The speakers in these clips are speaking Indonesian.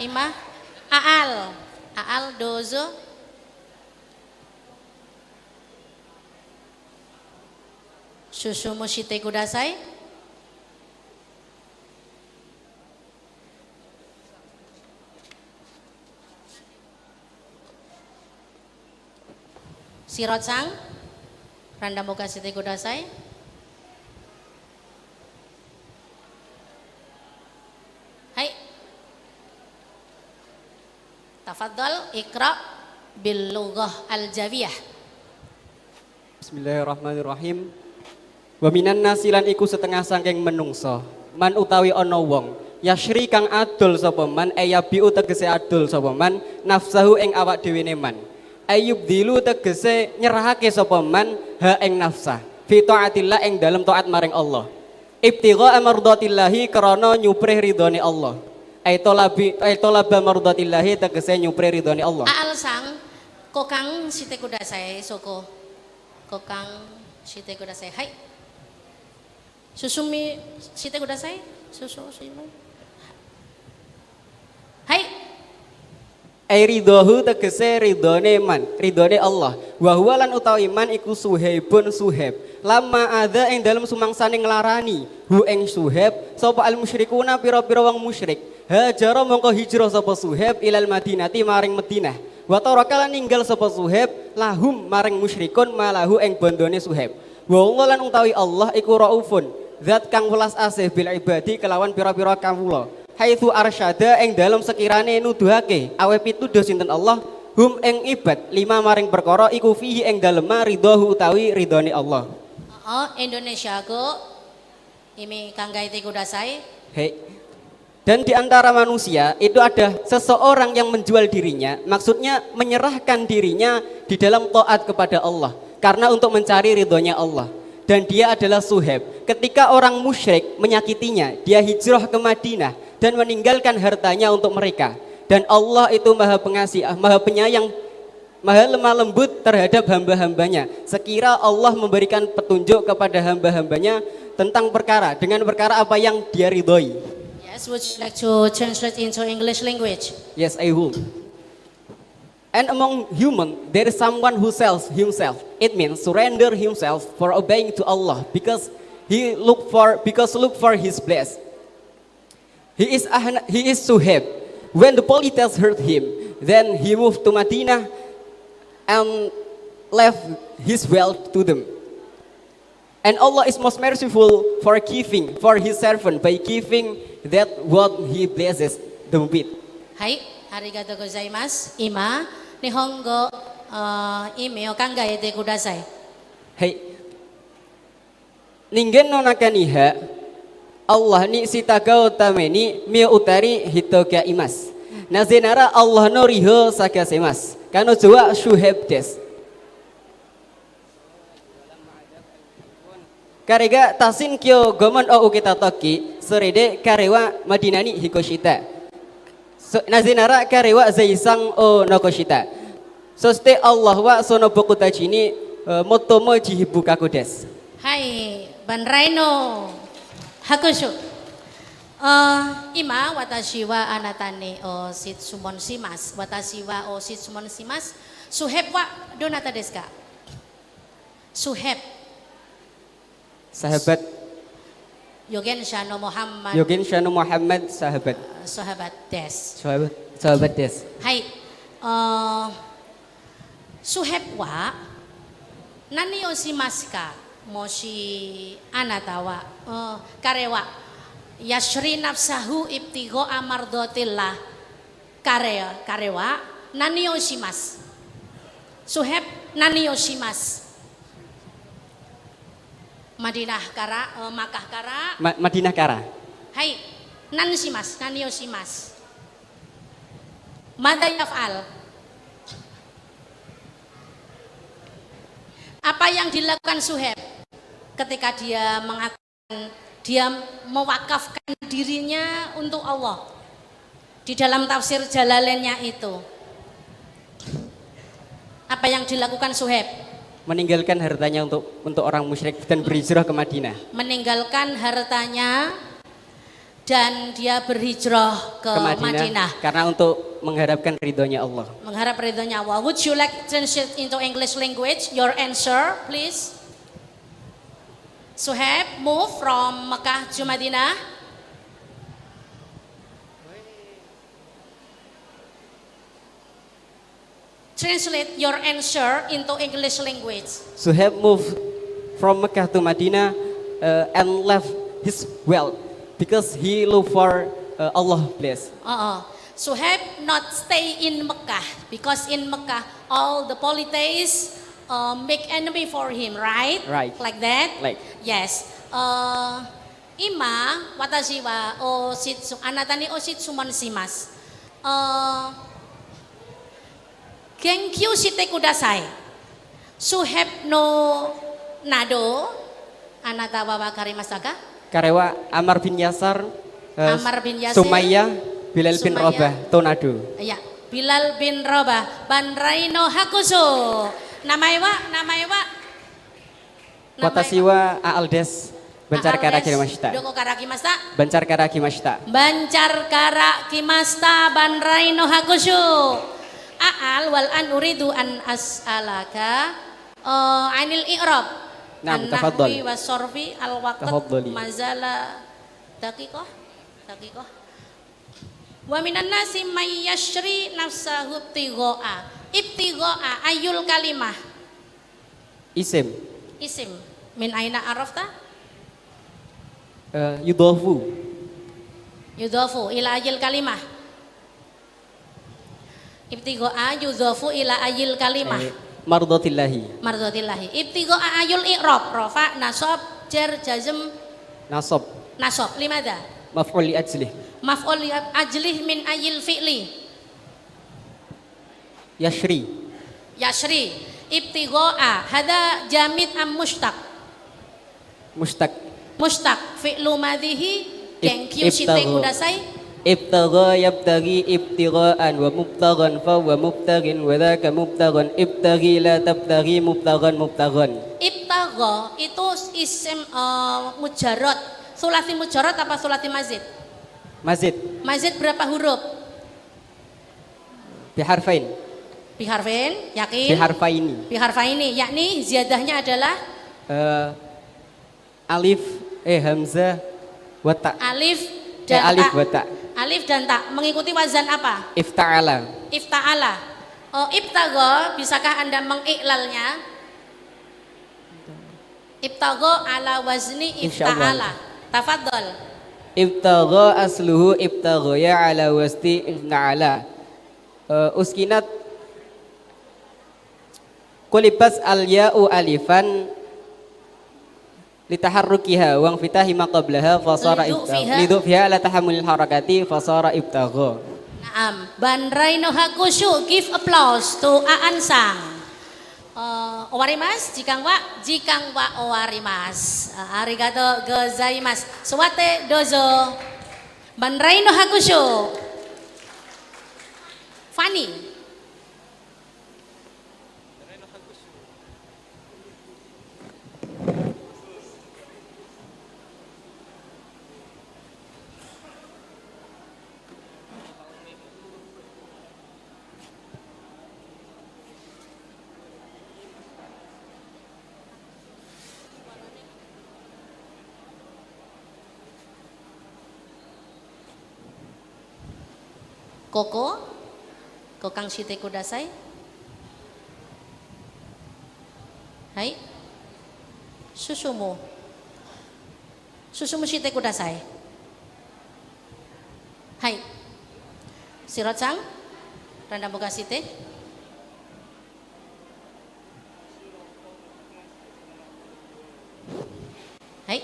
Ima, Aal, Aal dozo. Susu mushite kudasai. Sirot sang, randa moga shite kudasai. Hai. Tafadhal ikra bil lughah al-javiyah. Bismillahirrahmanirrahim. Wa minan nasilan iku setengah sangking menungso. Man utawi ana wong yasri kang adol sapa man ayabiu tegese adol sapa man nafsahu ing awak dhewe ne man. Ayub dilu tegese nyerahake sapa man ha ing nafsah fi taatillah ing dalem taat maring Allah. Ibtigha amardatillahi krana nyuprih ridhone Allah. Aitolaba mardatillahi tegese nyuprih ridhone Allah. Aal sang kokang shite kudasai soko. Kokang shite kudasai. Hai. Susumi shite kudasai. Susu shimo. Hai. Ai ridhohu tegese ridhone man, ridhone Allah. Wa huwa lan utawi man iku suhaibun suhaib. Lama ada ing dalem sumangsane nglarani hu ing suhaib sapa al musyrikuna pira-pira wong musyrik. Hajara mongko hijrah sapa suhaib ilal Madinati maring Madinah. Wa taraka lan ninggal sapa suhaib lahum maring musyrikun malahu ing bondone suhaib. Wa Allah lan utawi Allah iku raufun, zat kang welas asih bil ibadi kelawan pira-pira kawula. Haitsu arsyada ing dalem sekirane nuduhake awe pituduh sinten Allah hum ing ibad lima maring perkara iku fihi ing dalem ridhohu utawi ridhone Allah. Oh, Indonesia go ini kanggaite kudasai. Hei. Dan di antara manusia itu ada seseorang yang menjual dirinya, maksudnya menyerahkan dirinya di dalam taat kepada Allah karena untuk mencari ridhonya Allah. Dan dia adalah Suhaib. Ketika orang musyrik menyakitinya, dia hijrah ke Madinah dan meninggalkan hartanya untuk mereka. Dan Allah itu maha pengasih, maha penyayang, maha lemah lembut terhadap hamba-hambanya. Sekira Allah memberikan petunjuk kepada hamba-hambanya tentang dengan perkara apa yang dia ridhoi. Yes, would you like to translate into English language? Yes, I will. And among human, there is someone who sells himself. It means surrender himself for obeying to Allah because look for his bless. He is Suhaib. When the Polites heard him, then he moved to Madinah and left his wealth to them. And Allah is most merciful for giving for his servant by giving that what he blesses them with. Hai, arigatou gozaimasu. Ima, nihongo ime o kangaete kudasai. Hai. Ningen no nakaniha Allah ni sitagao tameni mi utari hitoga imas. Nazenara Allah no riho sakasemas. Kano jua Suhaib des. Karega tasin kyo gomon o ukita toki serede karewa madinani hikoshita. Nazinara karewa zaisang o nokoshita. Soste Allah wa sono bokutajini motomo jihibukaku des. Hai, Banraino. Hakushu. Ima watashi wa anatane o sitsumon shimasu. Watashi wa o sitsumon shimasu. Suhaib wa donata desu ka? Suhaib. Sahabat Yogen Shano Muhammad. Yogen Shano Muhammad sahabat. Sahabat des. Sahabat des. Hai. Suhaib wa nani o shimasu ka? Moshi anatawa karewa yashri nafsahu ibtigo amardotillah karewa nani yoshimas Suhaib nani yoshimas Madinah kara Makkah kara Madinah kara. Hai nani shimas nani yoshimas Mada yaf'al. Apa yang dilakukan Suhaib ketika dia mengatakan dia mewakafkan dirinya untuk Allah di dalam tafsir Jalalainnya itu? Apa yang dilakukan Suhaib? Meninggalkan hartanya untuk orang musyrik dan berhijrah ke Madinah. Meninggalkan hartanya dan dia berhijrah ke ke Madinah, Madinah. karena untuk mengharapkan ridhonya Allah. Mengharap ridhonya Allah. Would you like translate into English language? Your answer, please. Suhaib move from Mekah to Madinah. Translate your answer into English language. Suhaib moved from Mecca to Medina and left his wealth because he looked for Allah place. Suhaib not stay in Mecca because in Mecca all the polytheists make enemy for him, right? Right. Like that? Like. Yes. Ima watashi wa oshitsu anata ni oshitsumon shimasu. Genkyu shite kudasai. Suhaib no nado anata wa wakarimasu ka? Karewa Ammar bin Yasar, Ammar bin Yasir, Sumayyah, Bilal bin Sumayyah. Rabah, Tonado. Ya, Bilal bin Rabah, Banraino Hakuso. Namai wa. Watashi wa Aaldes, Bancar kara kimashita. Doko kara kimasta. Bancar kara kimashita. Bancar kara kimasta Banraino Hakuso. Aal wal an uridu an as'alaka anil i'rab. Naam, tafaddal. An-nahwi was-sarfi al-waqt Tafaddali. mazala daqiqah. Wa minan nasi may yashri nafsahu ibtigha'a. Ibtigha'a ayul kalimah. Isim. Min aina arafta? Yudhafu. Yudhafu ila ayil kalimah. Ibtigha'a yudhafu ila ayil kalimah. Mardatillahi. Ibtigha'a ayul i'rab. Rafa, nasab, jar, jazm, Nasab. Limada? Maf'ul li ajlih. Maf'ul li ajlih min ayil fi'li. Yashri. Ibtigha'a hada jamid am mushtaq. Mushtaq fi'lu madhihi genkyu shite kudasai. Ibtagha yabtaghi ibtigha'an wa mubtaghan fa wa mubtaghin wa dhaka mubtaghan ibtaghi la tabtaghi mubtaghan. Ibtagha itu isim mujarrad. Sulasi mujarrad apa sulasi mazid? Mazid berapa huruf? Biharfain, yakin? Biharfaini, yakni ziyadahnya adalah alif, hamzah, wa ta. Alif dan wa ta. Alif dan ta mengikuti wazan apa? Ifta'ala. Ibtagha, bisakah Anda mengiklalnya? Ibtagha ala wazni ifta'ala. Tafadhol. Ibtagha asluhu ibtaghaya ala wasti ifta'ala. Uskinat kulibas al-ya'u alifan litaharrukiha wa fitahi ma qablaha fasara ibtagha lidu fiha la tahammulil harakati fasara ibtagha. Naam, Banraino Hakushu, give applause to Aan Sang. Owarimasu, jikang wa owarimasu. Arigato gozaimasu. Suwate dozo. Banraino Hakushu. Funny. Kokang shite kudasai. Hai. Susumu shite kudasai. Hai. Shiro-chan, randa buka shite. Hai.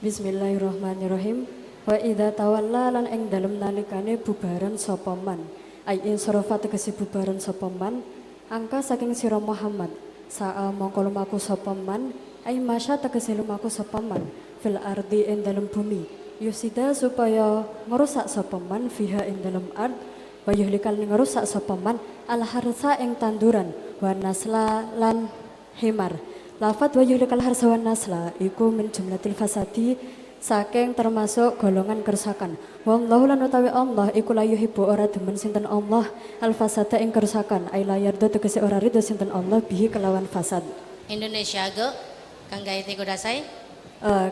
Bismillahirrahmanirrahim. Wa idza tawalla lan ing dalem nalikane bubaran sapa man. Ai insarafa tegese bubaran sapa man angka saking sira Muhammad. Sa'a mongko lumaku sapa man ai masya tegese lumaku sapa man fil ardi ing dalem bumi. Yusida supaya ngerusak sapa man fiha ing dalem ard wa yuhlikal ngerusak sapa man al harsa ing tanduran wa nasla lan himar. Lafat wa yuhlikal harsa wa nasla iku min jumlatil fasadi saking termasuk golongan kerusakan. Wallahu lan utawi Allah iku la yuhibbu ora demen sinten Allah al fasada ing kerusakan. Ai la yarda tegese ora ridho sinten Allah bihi kelawan fasad. Indonesia go Kang Gaiti Kudasai.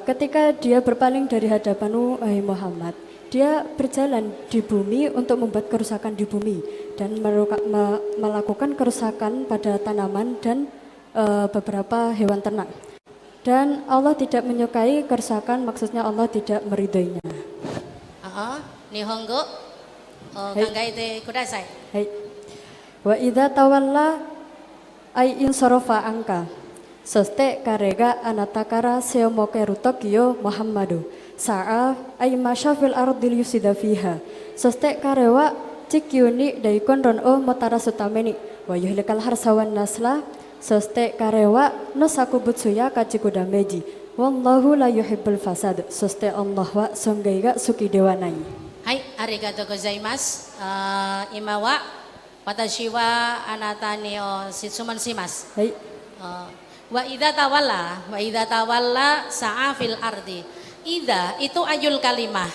Ketika dia berpaling dari hadapanmu wahai Muhammad, dia berjalan di bumi untuk membuat kerusakan di bumi dan melakukan kerusakan pada tanaman dan beberapa hewan ternak. Dan Allah tidak menyukai kerusakan, maksudnya Allah tidak meridhoinya. Nihongo Kang Gaiti Kudasai. Hai. Wa idza tawalla ay insarafa angka. Soste karega anatakara seomoke rutokyo Muhammadu. Sa'a ay masyafil ardil yusida fiha. Soste karewa cikyuni daikon ron o motara sutameni. Wa yuhlikal harsawan nasla. Soste karewa no sakubutsuya kachikuda meji. Wallahu la yuhibbul fasad. Soste Allah wa songgaiga suki dewanai. Hai, arigatou gozaimasu. Imawa watashi wa anatani o shitsuman shimasu. Hai. Wa idza tawalla sa'a fil ardi. Idza itu ayul kalimah.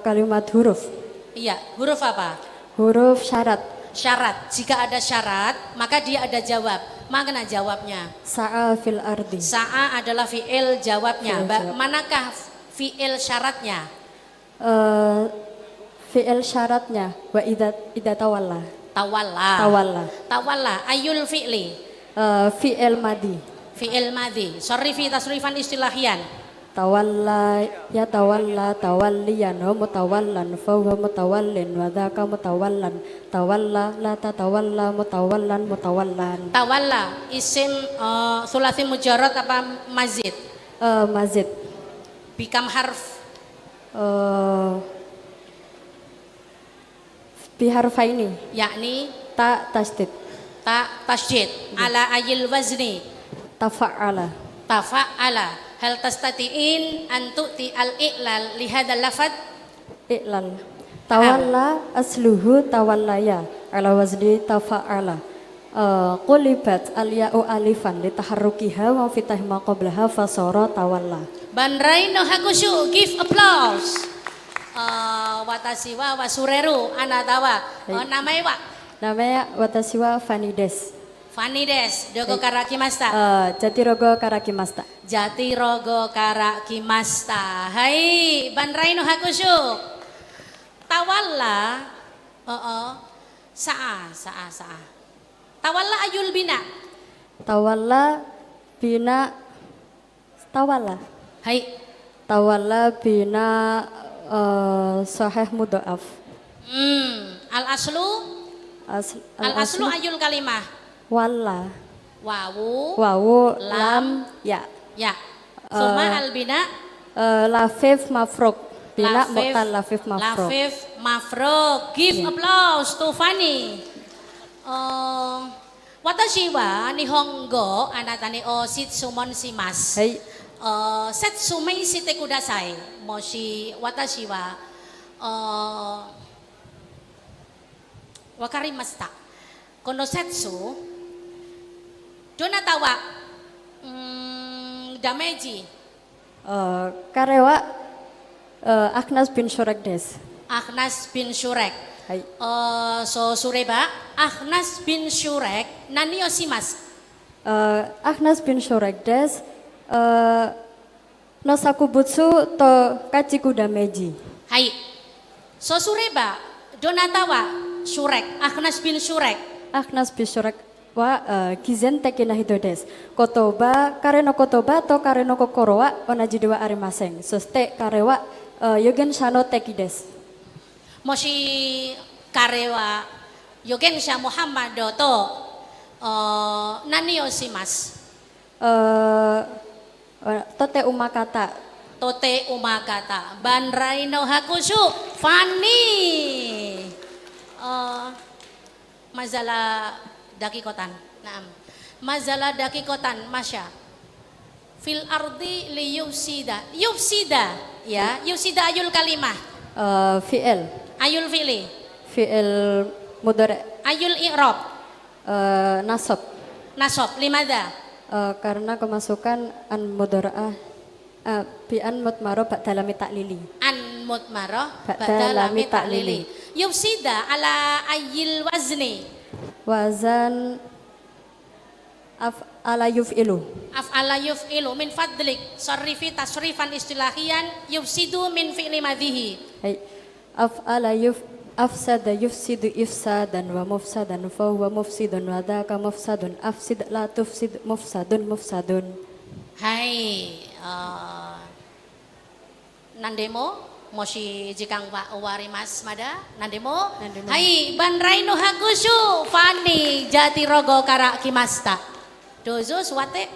Kalimat huruf. Iya, huruf apa? Huruf syarat. Syarat. Jika ada syarat, maka dia ada jawab. Makna jawabnya. Sa'a fil ardi. Sa'a adalah fi'il jawabnya. Fi'il jawab. Manakah fi'il syaratnya? Fi'il syaratnya wa idza tawalla. Tawalla. Ayul fi'li. Fi'il madi. Fi'il madhi. Sorrifi tasrifan istilahian. Tawalla ya tawalla tawalliyan wa mutawallan fa huwa mutawallin wa dzaka mutawallan. Tawalla la tatawalla mutawallan. Tawalla isim sulasi mujarrad apa mazid? Mazid. Bikam harf. Biharfaini. Yakni Ta tasdid. ta tasjid ala ayil wazni Tafa'ala. tafa'ala. Hal tastati'in an tu'ti al-i'lal li hadzal lafad? I'lal. Tawalla asluhu tawallaya ala wazni tafa'ala. Qulibat al-ya'u alifan li taharrukiha wa fitah ma qablaha fasara tawalla. Banrai no hakushu, give applause. Watashi wa wasureru anatawa. Namanya wa Namanya watashi wa Fanides. Fanides, dogo karakimasta. Jatirogo karakimasta. Jatirogo karakimasta. Hai, banrai no hakushu. Tawalla. Sa'a. Tawalla ayul bina. Tawalla bina. Tawalla. Hai. Tawalla bina sahih mudha'af. Al aslu ayul kalimah. Walla. Wawu. Lam ya. Ya. Suma al bina. Lafif mafruk. Bina mu'tal lafif mafruk. Lafif mafruk. Give applause to Fanny. Watashi wa nihongo anatani o shitsumon shimasu. Hai. Setsumei shite kudasai. Moshi watashi wa wakarimashita. Kono setsu donatawa dameji. Karewa Akhnas bin Shurek des. Akhnas bin Shurek. Hai. So sureba Akhnas bin Shurek nanio shimasu. Akhnas bin Shurek des. No sakubutsu to kachiku dameji. Hai. So sureba donatawa Shurek. Akhnas bin Shurek. Akhnas bin Shurek wa kizen tekina hido des. Kotoba kareno kotoba to kareno kokoro wa onaji dewa arimaseng. Soste karewa yogen shano teki des. Moshi karewa Yogensha Muhammad to nanio shimasu. Tote umakata. Tote umakata. Banrai no hakushu. Fanny. Mazalah dakikotan. Naam. Mazalah dakikotan. Masya. Fil ardi li yufsida. Yufsida. Ya. Yufsida ayul kalimah. Fi'il. Ayul fi'li. Fi'il mudhari'. Ayul i'rab. Nasab. Nasab. Limada. Karena kemasukan an mudhara'ah Bi an mutmaro ba'da lam taklili. An mutmarah Ba'da badal lam lam ta'lili. ta'lili. Yufsida ala ayil wazni. Wazan ala yuf'ilu. Af'ala yuf'ilu min fadlik sarrifi tasrifan istilahiyan yufsidu min fi'li madhihi. Ay af'ala afsada yufsidu ifsadan wa mufsadan fa huwa mufsidun wa dzaka mufsadun afsid la tufsid mufsadun. Hai nandemo moshi jikang Pak Warimas Mada nandemo. Hai ban rainu hagusu fani jati rogo kara kimasta dozo suwate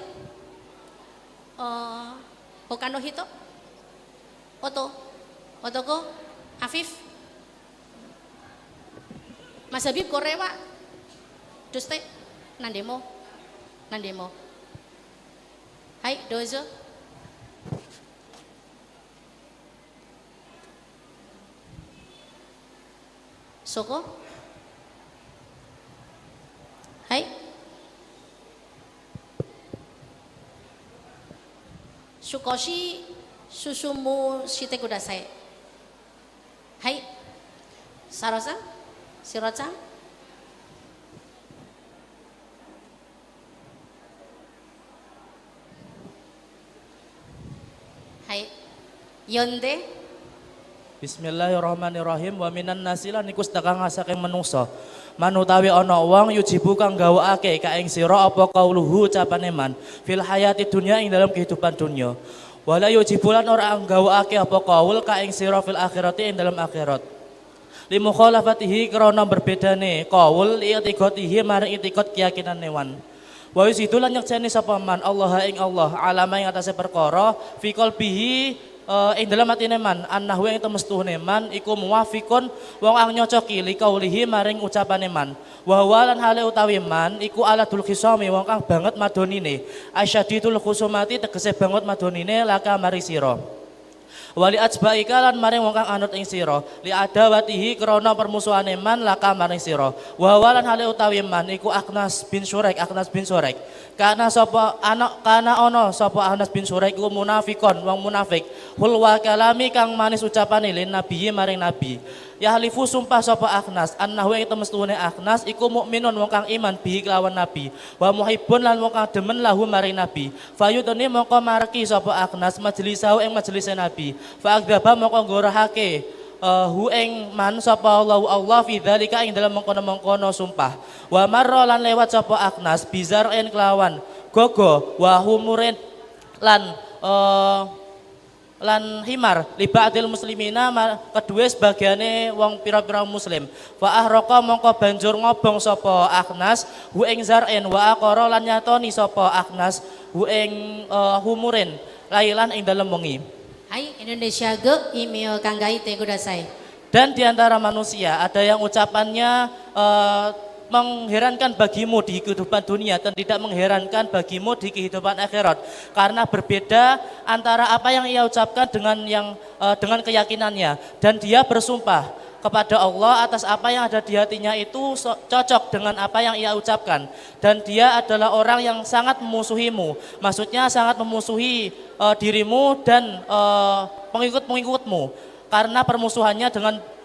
hokano hito otoko Afif Mas Habib korewa doste nandemo hai dozo soko hai sukoshi susumu shite kudasai hai Sarosa Sirocang hai Yonde Bismillahirrahmanirrahim wa minan nasilan iku sedekah saking manungsa manutawi ana wong yujibu kang gawakake ka ing sira apa kauluhu ucapane man fil hayati dunya ing dalam kehidupan dunya wala yujibulan ora gawakake apa kaul ka ing sira fil akhirati ing dalam akhirat limukhalafatihi krana berbedane qaul i'tiqadihi maring i'tiqad keyakinan newan wa yusidulan nyekseni sapa man Allah ing Allah alama ing atase perkara fi qalbihi ing dalam atine man annahu ing temestuhne man iku muwafiqun wong ang nyocoki li qaulihi maring ucapane man wa huwa lan hale utawi man iku aladul khisami wong kang banget madonine asyadidul khusumati tegese banget madonine laka mari sira wali ajbaika lan maring wong kang anut ing sira li adawatihi krana permusuhane man laka maring sira wa walan hale utawi man iku Akhnas bin Syuraik kana sapa anak kana ana sapa Akhnas bin Syuraik iku munafikon wong munafik hulwa kalami kang manis ucapane lin nabi maring nabi ya halifu sumpah sapa Akhnas annahu ing temestune Akhnas iku mukminun wong kang iman bihi kelawan nabi wa muhibbun lan wong kang demen lahu maring nabi fayudni mongko mareki sapa Akhnas majlisau ing majelise nabi fa agdaba mongko ngorahake hu ing man sapa Allah fi dzalika ing dalam mengkono-mengkono sumpah wa marra lan lewat sapa Akhnas bizar'in kelawan gogo wa humurin lan himar li ba'dil muslimina kedua sebagiane wong pira-pira muslim fa ahraqa mongko banjur ngobong sapa Akhnas hu ing zar'in wa aqara lan nyatoni sapa Akhnas hu ing humurin lailan ing dalem wengi. hai Indonesia ge imio kanggai te kudasai Dan di antara manusia ada yang ucapannya mengherankan bagimu di kehidupan dunia dan tidak mengherankan bagimu di kehidupan akhirat, karena berbeda antara apa yang ia ucapkan dengan keyakinannya, dan dia bersumpah kepada Allah atas apa yang ada di hatinya itu cocok dengan apa yang ia ucapkan, dan dia adalah orang yang sangat memusuhimu, maksudnya sangat memusuhi dirimu dan pengikut-pengikutmu karena permusuhannya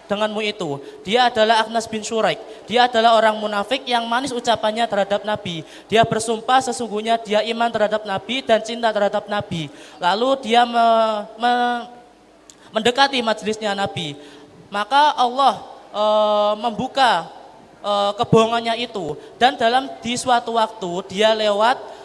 denganmu itu. Dia adalah Akhnas bin Syuraik. Dia adalah orang munafik yang manis ucapannya terhadap Nabi. Dia bersumpah sesungguhnya dia iman terhadap Nabi dan cinta terhadap Nabi. Lalu dia mendekati majelisnya Nabi. Maka Allah membuka kebohongannya itu, dan di suatu waktu dia lewat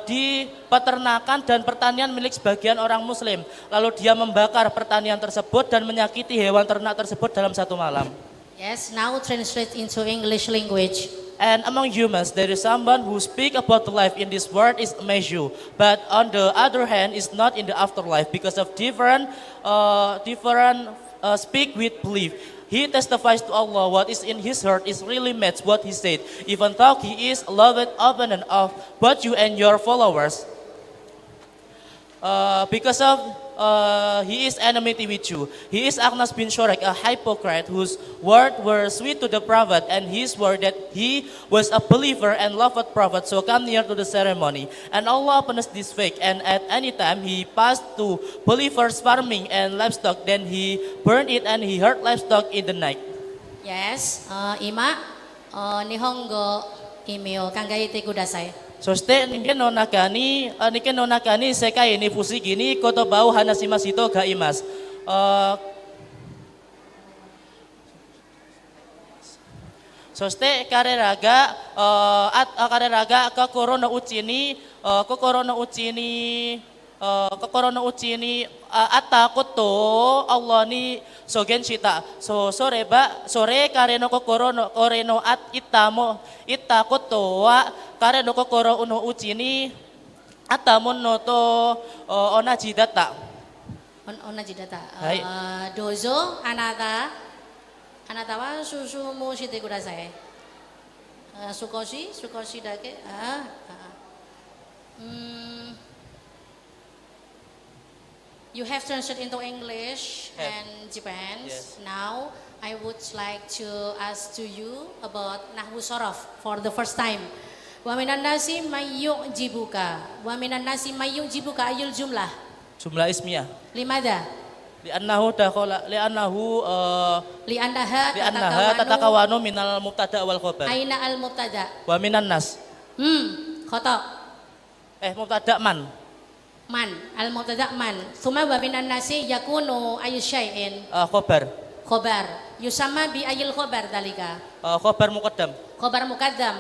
di peternakan dan pertanian milik sebagian orang muslim. Lalu dia membakar pertanian tersebut dan menyakiti hewan ternak tersebut dalam satu malam. Yes, now translate into English language. And among humans there is someone who speak about the life in this world is measure, but on the other hand is not in the afterlife because of different speak with belief. He testifies to Allah what is in his heart is really match what he said, even though he is loved opponent of both you and your followers. because of he is enmity with you. He is Akhnas bin Shuraiq, a hypocrite whose words were sweet to the prophet, and his word that he was a believer and loved prophet. So come near to the ceremony. And Allah punished this fake, and at any time he passed to believers farming and livestock. Then he burned it and he hurt livestock in the night. Yes, ima nihongo imeo kangaite kudasai. そして人間の中に世界に不思議に言葉を話します人がいます。そして彼らが心の内にあったことをAllahに証言した。それ彼の心のあったことは彼の心の内にあったものと同じだった。同じだった。はい。どうぞあなたは申してください。少しだけ。You have translated into English and Japanese. Yes. Now I would like to ask to you about Nahwu Shorof for the first time. Wa minan nasi mayyu'jibuka. Wa minan nasi mayyu'jibuka ayul jumlah. Jumlah ismiyah. Limada? Li'annaha tatakawanu minal mubtada wal khabar. Aina al mubtada. Wa minan nas. Khata. Mubtada man. Man, al mubtada man. Thumma wa minan nasi yakunu ayu syai'in. Khabar. Yusamma bi ayil khabar dalika. Khabar muqaddam. Khabar muqaddam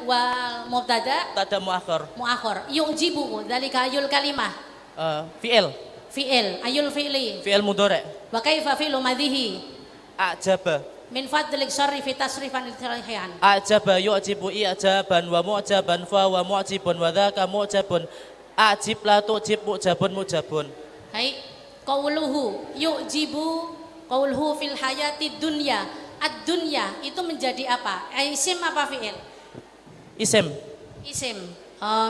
wal mubtada muakhar. Yu'jibu dalika ayul kalimah. Fi'il ayul fi'li. Fi'il mudhari'. Wa kaifa fi'lu madhihi? A'jaba. Min fadlik syarri fi tasrifan al-tarihan. A'jaba yu'jibu i'jaban wa mu'jaban fa wa mu'jibun wa dzaka mu'jabun. A'jib la tu'jib mu'jabun. Hai, qauluhu yu'jibu qauluhu fil hayati dunya. Ad-dunya itu menjadi apa? Isim apa fi'il? Isim.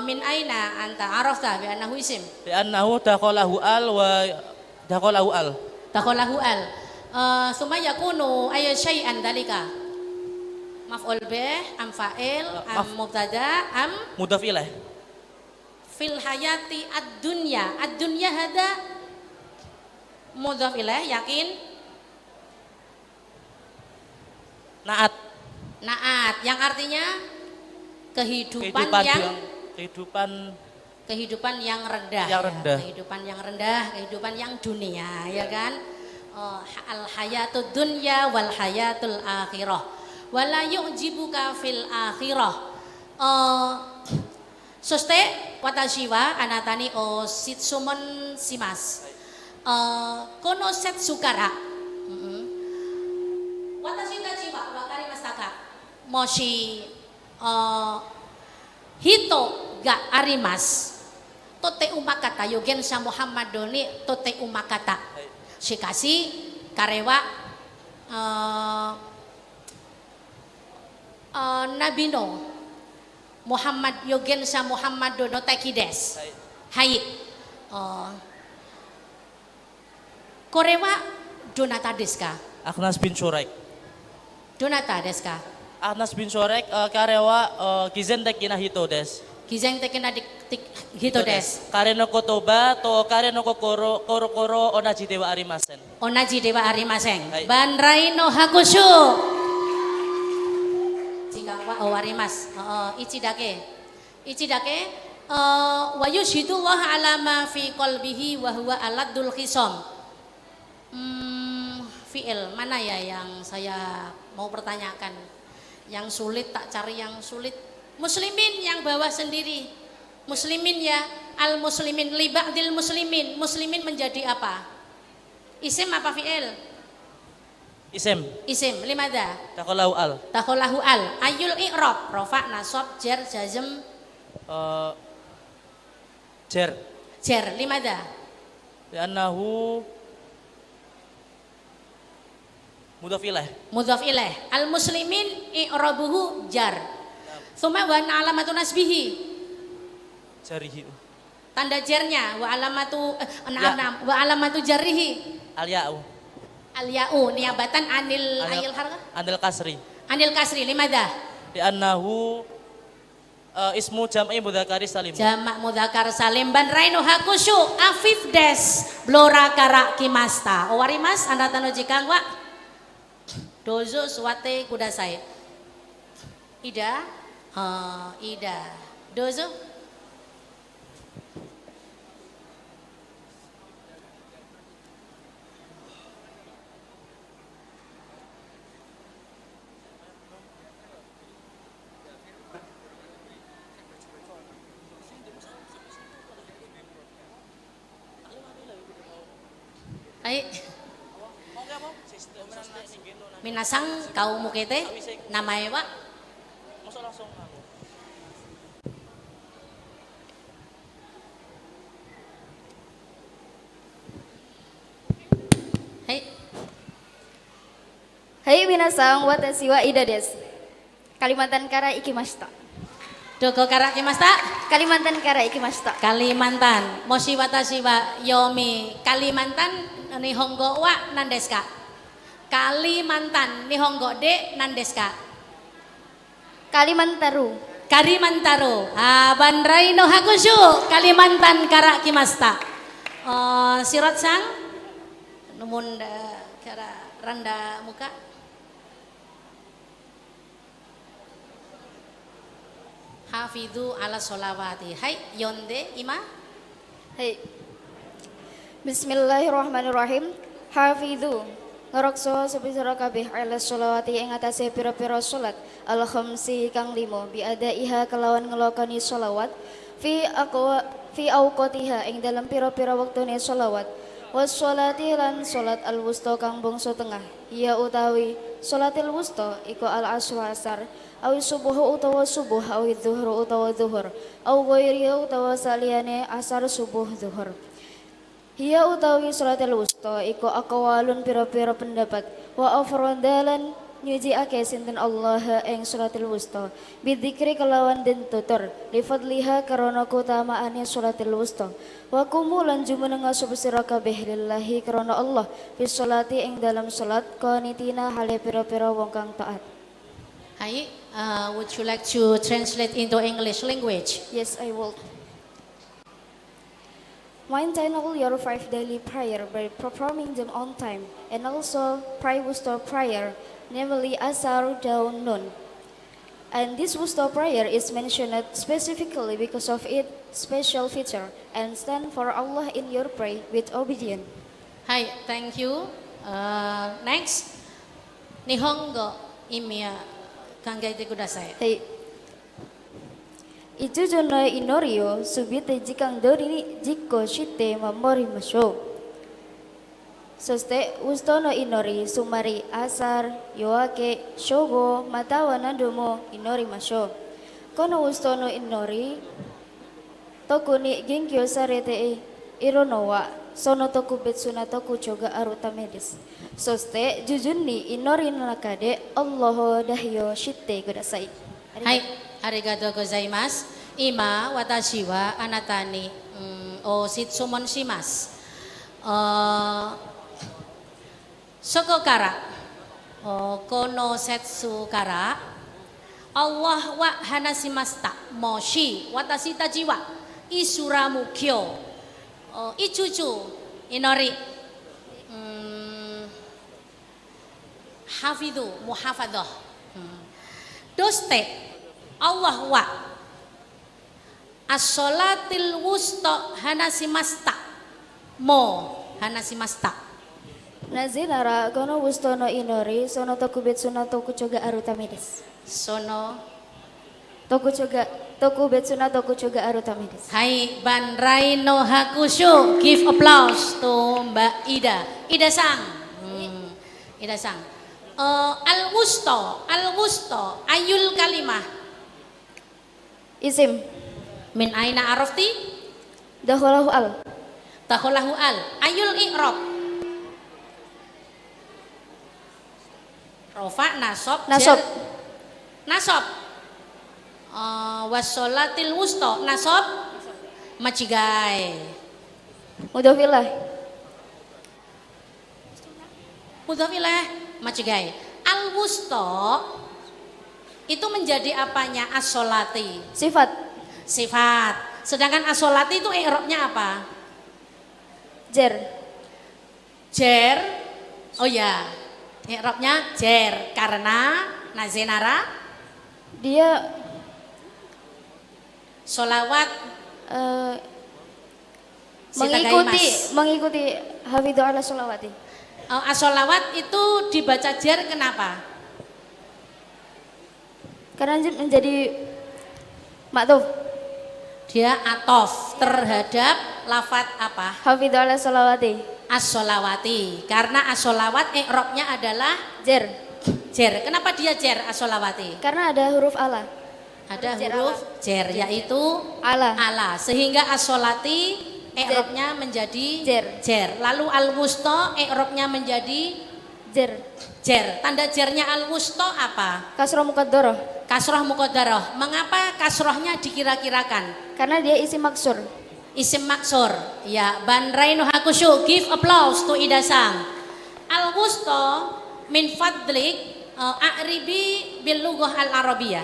Min aina anta arafta bi annahu isim? Bi annahu dakhalahu al. Summa yakunu ay syai'an dalika. Maf'ul bih, am fa'il, am mubtada, am mudhaf ilaih. Fil hayati ad-dunya. Ad-dunya hada mudhaf ilaih, yakin? Naat yang artinya kehidupan yang rendah. Kehidupan yang dunia, ya kan? Al hayatud dunya wal hayatul akhirah. Wala yu'jibuka fil akhirah. Soste watashi wa anatani o sitsumon shimasu. Kono setsukara. Watashi tachi wa wakarimashita ka? Moshi hito ga arimasu. Tote umakata yogen sa Muhammadoni tote umakata. Shikashi karewa nabino Muhammad yogen sa Muhammado no takides. Hai. Korewa donata desu ka? Akhnas bin Shuraiq. Donata desu ka? Akhnas bin Shuraiq karewa kizen dekina hito desu. Kizen dekina hito desu. Kare no kotoba to kare no koro onaji dewa arimasen. Onaji dewa arimasen. Banrai no hakushu. Warimas ichidake wa yushidullah ala ma fi qalbihi wa huwa aladul khisam. Fi'il mana ya yang saya mau pertanyakan, yang sulit tak cari yang sulit. Muslimin yang bawah sendiri, muslimin ya, al muslimin li ba'dil muslimin. Muslimin menjadi apa? Isim apa fi'il? Isim limada? Takhalahu al. Ayul i'rab, rafa, nasab, jar, jazm. Jar limada? Li'annahu mudhaf ilaih. Al muslimin i'rabuhu jar. Tsumma wa alamatun nasbihi. Tanda jarnya wa alamatu Ya. wa alamatu jarrihi Al-ya'u. al-ya'u niabatan anil ayil harga Anil kasri. anil kasri limadha Li'annahu ismu jam'i mudzakkari salim. jamak mudzakkar salim ban raino hakusyu afif des blora kara kimasta owari mas anda tano jikang wa dozo suwate kudasai ida ida dozo Ay, minasang kau mukete namanya pak Masuk langsung aku. Hai, Hai minasang, watashi wa Ida desu. Kalimantan kara ikimashita. doko kara kimasta Kalimantan kara ikimashita. Kalimantan moshi watashi wa yomi Kalimantan nihongo wa nandesu ka Kalimantan nihongo de nandesu ka Kalimantaru. Kalimantaro banrai no hakushu Kalimantan kara kimasta sirot sang numun kara randa muka hafidhu ala sholawati hai yonde ima Hai. Bismillahirrahmanirrahim. Hafidhu ngarokso sabisara kabeh ala sholawati ing atase pira-pira salat al khamsi kang limo bi adaiha kelawan ngelakoni sholawat fi auqatiha ing dalam pira-pira wektune sholawat was sholati lan salat al wusta kang bangsa tengah iya utawi salatil wusta iku al asar awi subuh utawa subuh awi zuhur utawa zuhur awi ghairi utawa saliyane asar subuh zuhur. Hiya utawi salatil wusta iku aqwalun pira-pira pendapat wa afrodalan nyujiake sinten Allah ing salatil wusta bidzikri kelawan den tutur li fadliha karana keutamaane salatil wusta wa kumulan jumenenga subsira kabeh lillahi karana Allah fi salati ing dalam salat qanitina hale pira-pira wong kang taat. hai would you like to translate into English language Yes, I will. Maintain all your 5 daily prayer by performing them on time, and also pray wusta prayer, namely asar dawn noon. And this wusta prayer is mentioned specifically because of its special feature and stand for Allah in your prayer with obedience. hai thank you next nihongo imiya kangaite kudasai Hey. Ijujo no inori yo subite jikang dori ni jikko shite mamori masho. Soste wusto no inori sumari asar, yoake, shogo, matawa nando mo inori masho. Kono wusto no inori toku ni ginkyo sarete irono wa sono toku betsuna toku choga aruta medis. Soste jujun ni inori nakade Allah dahyo shite kudasai. hai arigatou gozaimasu ima watashi wa anatani o shitsumon shimasu soko kara kono setsu kara Allah wa hanashimashita moshi watashi tachi wa isuramu kyo ichuchu inori hafidhu muhafadhah doste Allah wa as-sholatil wusta hanashimashita mo hanashimashita Nazinara kono wustono inori sono toku betsuna toku choga aruta medis. sono Toku betsuna toku choga aruta medis. hai banrai no hakushu give applause to Mbak Ida Sang Ida Sang al wusto ayul kalimah Isim min aina arafti dahulahu al takhulahu al ayul i'rab rofa nasab Nasab. nasab wassolatil wusta nasab macigai. Mudhofilah. Mudhofilah macigai. Al-wusta itu menjadi apanya? As-sholati. Sifat. Sifat. Sedangkan as-sholati itu i'rabnya apa? Jer. Jer. Oh ya. I'rabnya jer karena nazenara Dia sholawat mengikuti hafidhu ala sholawati. As-sholawat itu dibaca jer kenapa? Karena menjadi maktuf. Dia atof terhadap lafat apa? Hafidhu ala sholawati. As-sholawati. Karena as-sholawat i'rabnya adalah Jer. jer. Kenapa dia jer as-sholawati? Karena ada huruf ala. Ada Jer huruf jer yaitu Ala. ala. Sehingga as-sholati i'rabnya menjadi Jer. jer. Lalu al-wusta i'rabnya menjadi Jer. jer. Tanda jernya al-wusta apa? Kasroh muqaddarah. Kasroh muqaddarah. Mengapa kasrohnya dikira-kirakan? Karena dia isi maksur. Isim maksur. Ya, Ban Rainu Hakushu, give applause to Ida Sang. Al-wusta min fadlik a'ribi bil lughah al-arabiyah.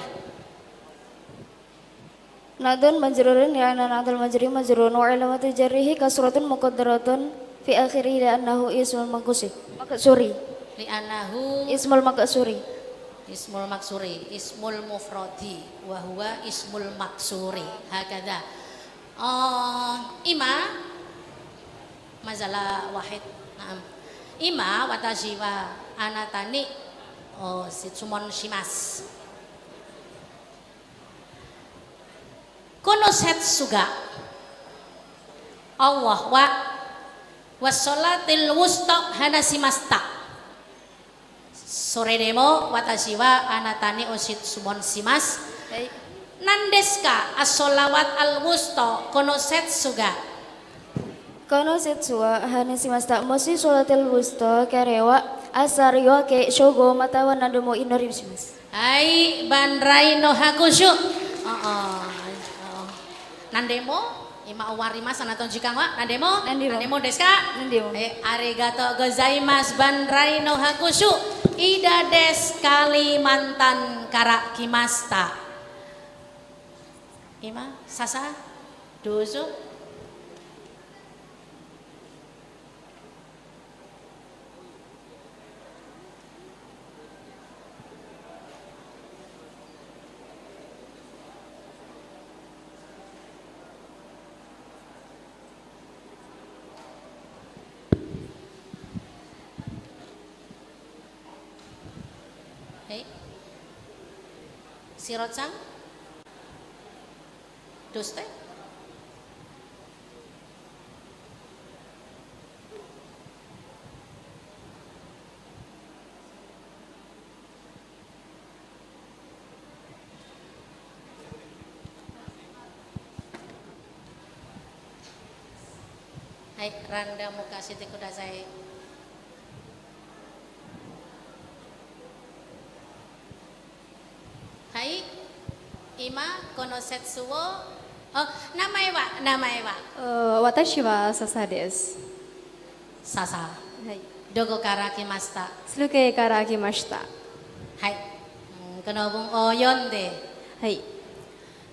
Nadun majrurun ya nadul majri majrurun wa alamatu jarrihi kasratun muqaddaratun fi akhirih la annahu ismul maksuri. Li'annahu Ismul maksuri. ismul maksuri, ismul mufradi wa huwa ismul maksuri. Hakadha. Ima mazalah wahid. Naam. Ima watashi wa anatani sitsumon shimas. Kono setsuga Allah wa wassolatil wusta hanasimasta. Sore demo watashi wa anatani sitsumon shimas. Nandeska as-sholawat al-wusta kono setsuga. Kono setsuwa hanasimasta mosi sholatil wusta karewa asariwa ke shogo matawa nadumo inoribshimas. Hai Banrai no hakushu. Nandemo ima warimas anaton jikang wa nandemo Nandemo. deska. Nandemo. Arigato gozaimasu Banrai no hakushu. Ida des Kalimantan karakimasta. Ima sasa dozo. Hei, Sirot sang, doste. Hai, Randa muka Siti Kudasai. Hai, Ima konosetsuwo. Oh, namae wa. Watashi wa Sasa desu. Sasa. Hai. Dogo karakimasta. Suruke kara akimashita. Hai. Kenobong oyonde. Hai.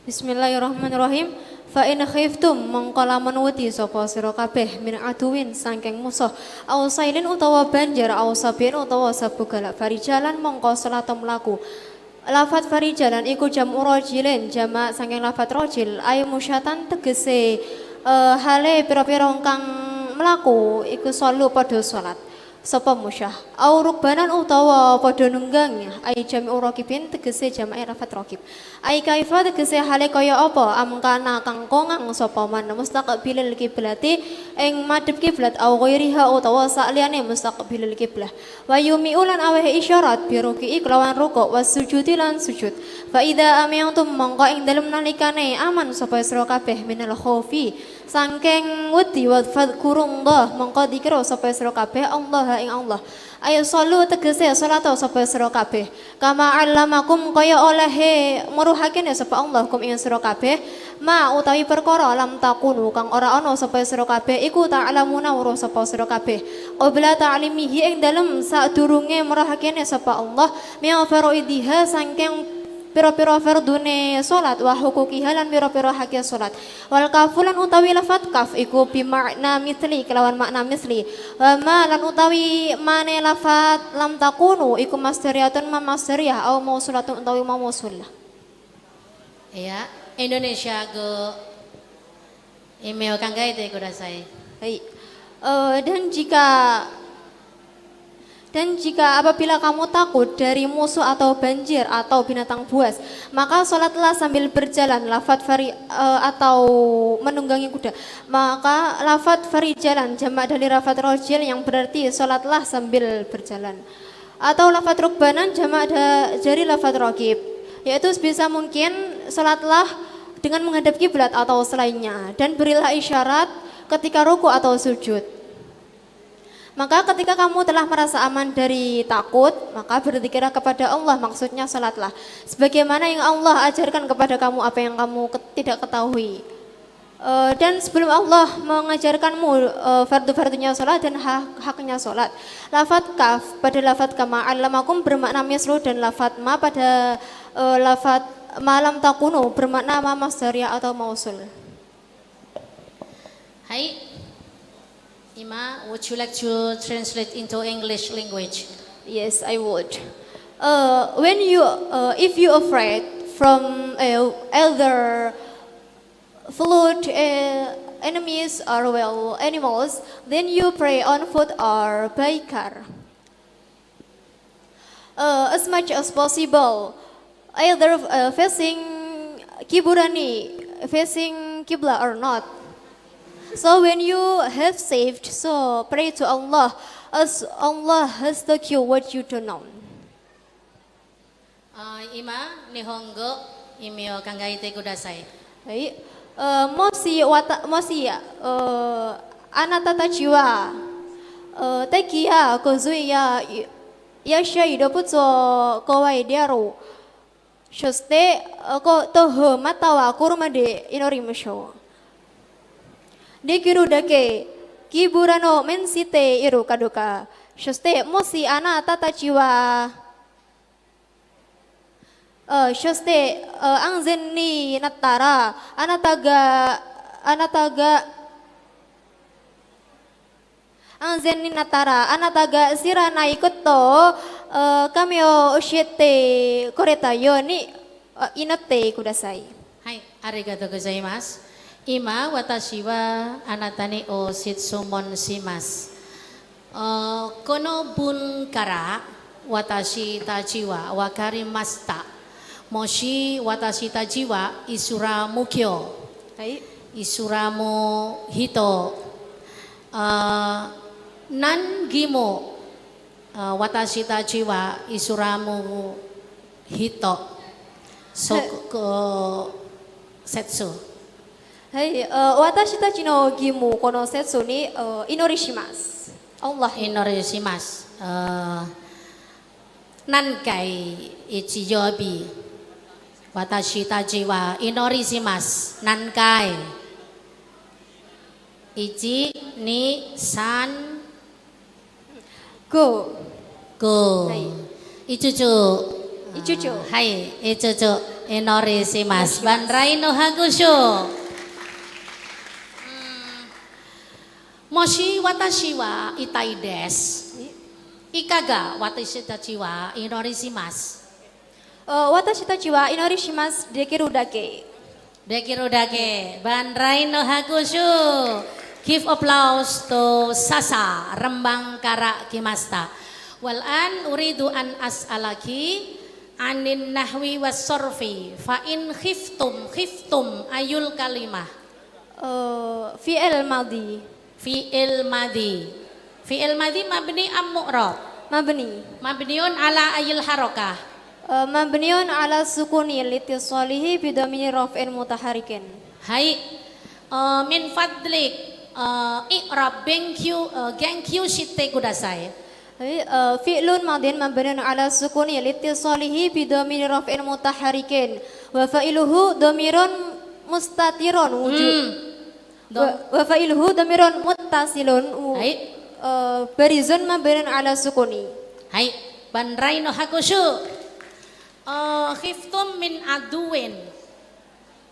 Bismillahirrahmanirrahim. Fa in khiftum mongkala menuti sapa sira kabeh min aduwin saking musuh aw sailin utawa banjar aw sabin utawa sabu galak farijalan mongko salata mlaku. Lafat farijalan iku jamu rajilin jamak saking lafat rajil ay musyatan tegese hale pira-pira kang mlaku iku salu padha salat sapa musyah au rukbanan utawa padha nunggang ay jami raqibin tegese jamak lafat raqib ay kaifa tegese hale kaya apa amkana kang kongang sapa man mustaqbilil kiblati ing madhep kiblat au ghairiha utawa sakliyane mustaqbilil kiblah wa yumiulan aweh isyarat biruki kelawan rukuk wasujudi lan sujud fa idza amyantum mongko ing dalem nalikane aman sapa sira kabeh minal khaufi Sangking wedi wa fadkurullah mongko dikira sapa sira kabeh Allah ing Allah. Ayo salu tegese salat sapa sira kabeh. Kama allamakum kaya olehe muruhakene sapa Allah kum ing sira kabeh. Ma utawi perkara lam takunu kang ora ana sapa sira kabeh iku ta'lamuna weruh sapa sira kabeh. Obla ta'limihi ing dalem sadurunge muruhakene sapa Allah mi faraidiha sangking pira-pira fardune salat wa hukukiha lan pira-pira hak salat wal kafulan utawi lafat kaf iku bi makna misli kelawan makna misli wa ma lan utawi mane lafat lam takunu iku masdariyatun ma masdariyah au mausulatun utawi ma mausul. Ya, Indonesia go email kanggai te kudasai. Hai. Dan jika apabila kamu takut dari musuh atau banjir atau binatang buas, maka sholatlah sambil berjalan, atau menunggangi kuda. Maka lafat farijalan jamak dari lafat rojil yang berarti sholatlah sambil berjalan. Atau lafat rukbanan jamak dari lafat rokib, yaitu sebisa mungkin sholatlah dengan menghadap kiblat atau selainnya dan berilah isyarat ketika ruku atau sujud. Maka ketika kamu telah merasa aman dari takut, maka berzikirlah kepada Allah, maksudnya salatlah. Sebagaimana yang Allah ajarkan kepada kamu apa yang kamu tidak ketahui. Dan sebelum Allah mengajarkanmu fardu-fardunya salat dan haknya salat. Lafat kaf pada lafat kama allamakum bermakna mislu dan lafat ma pada lafat malam takunu bermakna ma masdariyah atau mausul. Hai, Ima, would you like to translate into English language? Yes, I would. If you afraid from elder flood enemies or animals, then you pray on foot or by car. As much as possible, either facing Qibla or not. So when you have saved, so pray to Allah as Allah has taught you what you don't know. Ima, Nihongo, email kanggai te kudasai. Hai, mosi anata tachiwa, tekia kozuya yashai doputso kowai diaru. Shoste ko toho matawa kurumade inorimusho. Dekiru dake kiburano mensite iru kaduka. Shoste mosi ana tata jiwa. Shoste angzenni natara anataga angzenni natara anataga sirana ikuto kameo ushite koreta yoni inatte kudasai. Hai, arigatou gozaimasu. Ima watashi wa anatani o shitsumon shimasu. Kono bun kara watashi tachi wa wakarimashita. Moshi watashi tachi wa isuramu kyo. Hai. Isuramu hito. Nan gimo watashi tachi wa isuramu hito. Setsu. Hai, watashi tachi no gimu kono setsu ni inorishimasu. Allah Inorishimasu. Nankai ichiyobi. Watashi tachi wa inorishimasu. Nankai. Ichi ni san go. Hai. Ichuchu. Hai, ichuchu inorishimasu. Banrai no hakusho. Moshi watashi wa itai desu. Ikaga watashi tachi wa inorishimasu. Watashi tachi wa inorishimasu dekiru dake. Dekiru dake. Banrai no hakushu. Give applause to Sasa Rembang Kara Kimasta. Walan uridu an as'alaki anin nahwi was sorfi fa in khiftum ayul kalimah. Fi'il madhi. Fi'il madhi mabni am mu'rab? Mabniun ala ayil harakah. Mabniun ala sukuni litisalihi bidamir raf'in mutaharikin. Hai, min fadlik i'rab genkyu shite kudasai. Fi'lun madin mabniun ala sukuni litisalihi bidomir raf'in mutaharikin wa fa'iluhu domirun mustatirun wujud wa fa'iluhu domirun muttasilun Hai, barizun mabniun ala sukuni. hai, banraino hakushu. Khiftum min aduin.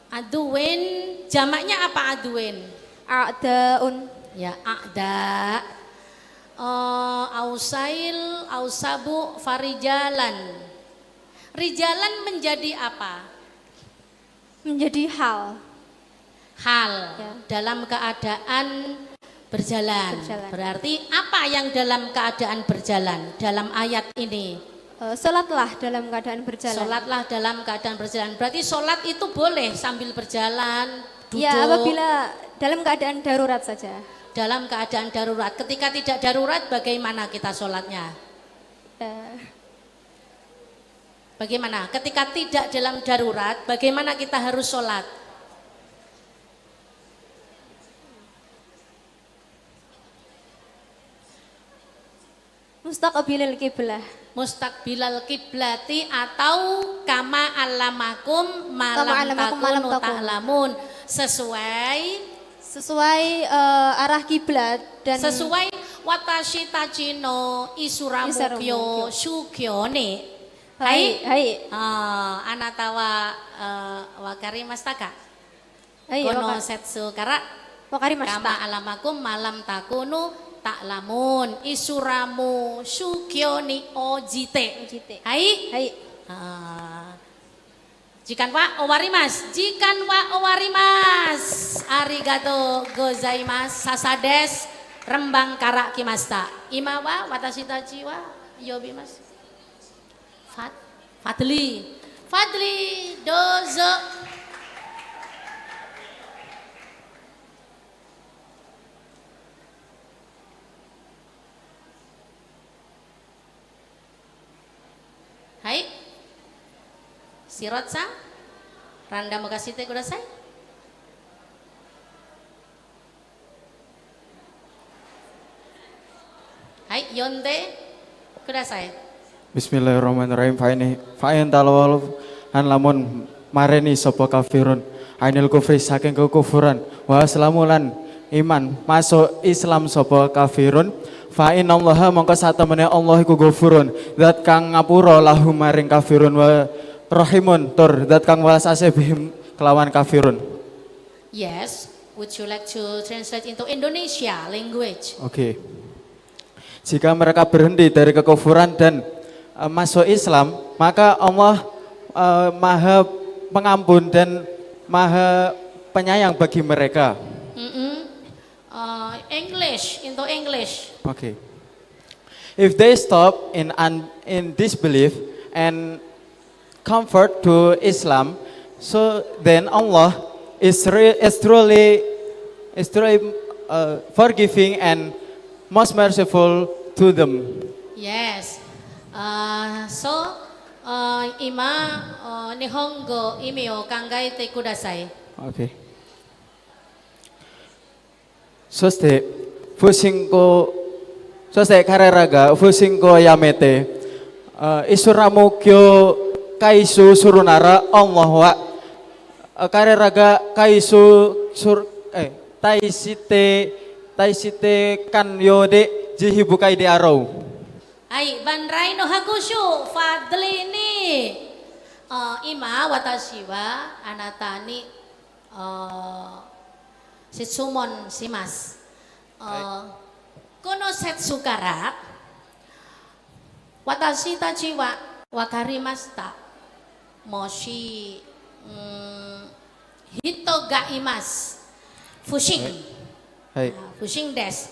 Aduin jamaknya apa aduin? A'daun Ya, a'da. Ausail, ausabu, farijalan. Rijalan menjadi apa? menjadi hal. Hal Ya. dalam keadaan berjalan. Berjalan. Berarti apa yang dalam keadaan berjalan dalam ayat ini? Salatlah dalam keadaan berjalan. Sholatlah dalam keadaan berjalan. Berarti sholat itu boleh sambil berjalan, duduk. Ya, apabila dalam keadaan darurat saja. Dalam keadaan darurat. Ketika tidak darurat, bagaimana kita sholatnya? Eh, Bagaimana? Ketika tidak dalam darurat, bagaimana kita harus sholat? Mustaqbilil kiblah. Mustaqbilal kiblati atau kama alamakum malam Kama alamakum malam takunu takun. ta'lamun. Sesuai Arah kiblat dan sesuai watashi tachino isuramukyo shukyone. hai Anatawa wakari mastaka. hai Kono setsu kara wakari kama mashta. alamakum malam takunu ta'lamun isuramu shukyoni ojite. Ojite. Hai. Jikan wa owarimas, arigato gozaimasu, sasades, rembang kara kimasta, imawa watashi tachi wa yobimasu. Fadli, dozo. Hai. Sirot-san, Randa makasite kudasai. Hai, Yonde kudasai. Bismillahirrahmanirrahim. Fa'in talawal han lamun mareni sapa kafirun ainil kufri saking kekufuran wa aslamulan iman masuk Islam sapa kafirun fa innallaha mongko satemene Allah iku ghafurun zat kang ngapura lahu maring kafirun wa rahimun tur zat kang welas asih bihim kelawan kafirun. Yes, would you like to translate into Indonesia language? Oke. Jika mereka berhenti dari kekufuran dan masuk Islam, maka Allah Maha Pengampun dan Maha Penyayang bagi mereka. English, into English. Okay. If they stop in disbelief and convert to Islam, so then Allah is truly forgiving and most merciful to them. Yes. Ima nihongo imi o kangaete kudasai. Okay. そして彼らが不信仰をやめて、イスラム教を改宗するなら、Allahは彼らが改宗対して完了で慈悲深いであろう。Hai, banrai no hakushu fadli ni. Ima watashi wa anatani sitsumon shimasu. Kono setsukara watashi tachi wa wakarimashita. Moshi hito ga imasu. Fushing. Hai. Fushing des.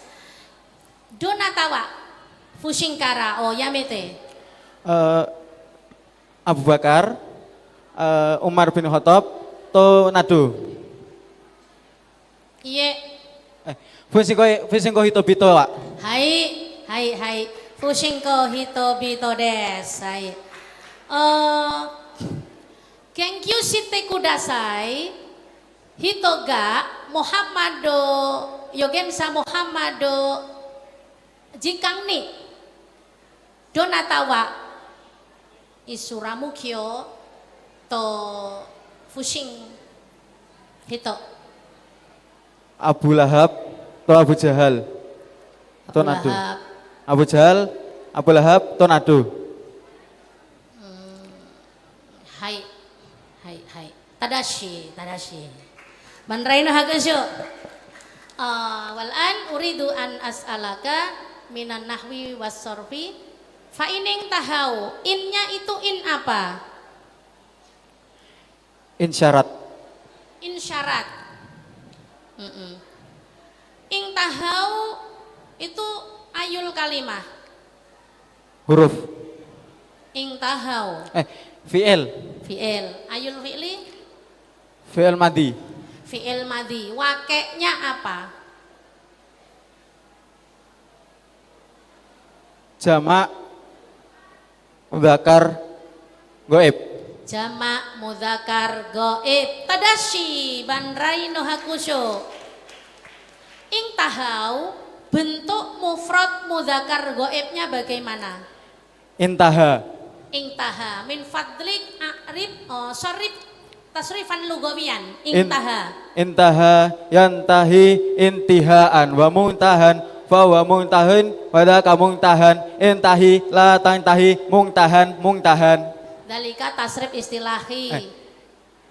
Donatawa Fushing kara o yamete. Abu Bakar, Umar bin Khattab, to nadu. Iye. Fushing ko hito bito wa. Hai. Fushing ko hito bito des. Hai. Kenkyu shite kudasai. Hitoga Muhammado Yogensa Muhammado jikang ni Donatawa Isuramukyo to Fushing Hito Abu Lahab to Abu Jahal to Abu nado. Lahab. Abu Jahal, Abu Lahab to nado. Hai Tadashi Banraino hagasyo Walan uridu an as'alaka minan nahwi was sorfi fa ining tahau innya itu in apa? Insyarat. In syarat. Ing tahau itu ayul kalimah. Huruf. Ing tahau Fi'il. fi'il ayul fi'li Fi'il madi. fi'il madi wakeknya apa? Jamak mudzakkar gaib. Jamak mudzakkar gaib. Tadashi banraino hakusho. Ing tahau bentuk mufrad mudzakkar gaibnya bagaimana? Intaha. Ing taha min fadlik a'rib sorrif tasrifan lugawiyan ing taha. Intaha yantahi intihaan wa muntahan fa wa muntahin wa dzaka muntahan intahi la tantahi muntahan. Dalika tasrif istilahi.